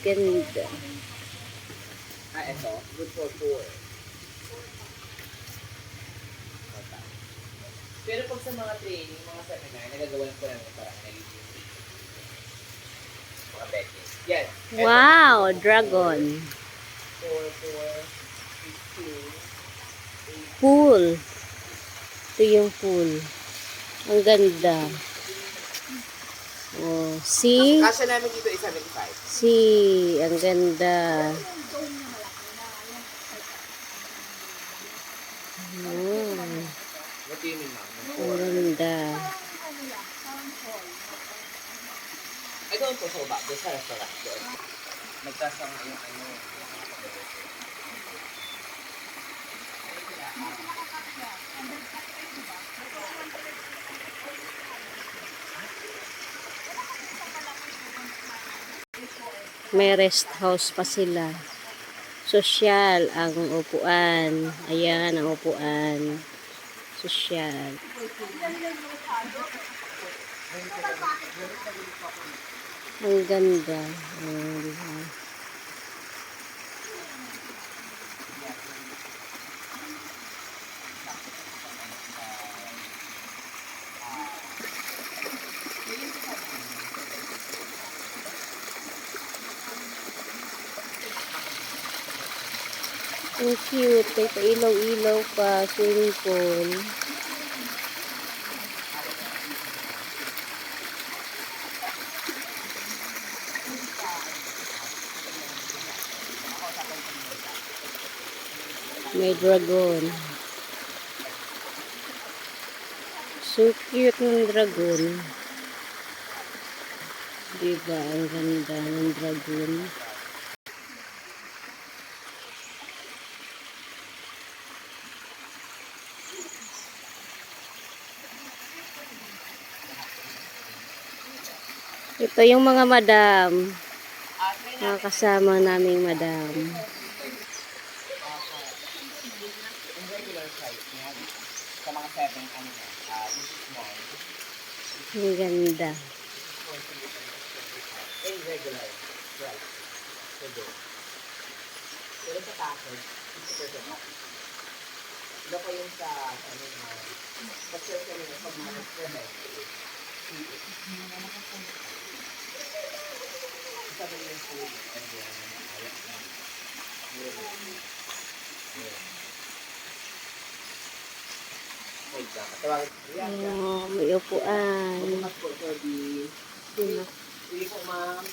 Ganda. Ito. Good for 4. Pero pag sa mga training, mga seminar, nagagawan ko lang parang nagiging mga bedding. Yan. Wow, dragon. 4, 4, 15, Pool. Ito yung pool. Ang ganda. Oh, see? Kasya namin dito is 75. See, ang ganda. What do you mean, ma'am? Ang ganda. I don't know so about this sa restaurant doon. Nagtasa nga yung ano. May rest house pa sila. Sosyal ang upuan. Ayan ang upuan. Sosyal. Ang ganda. Diba? Ang cute. May pailaw-ilaw pa. Swimming pool. May dragon. So cute ng dragon. Diba? Ang ganda ng dragon. Ito yung mga madam. Mga kasama naming madam. Yung regular size niya, sa mga 7, ano na, this is small. Ang ganda. In regular, right. Pwede. Pero sa package, 50% off. Iba pa yun sa, ano na, pag-share kami na pag mga nag-share. Sabi yung food, and then, ayat na. Wait lang. Tawagin. Oh, may upuan. Bukas po for the... Sige po, ma'am.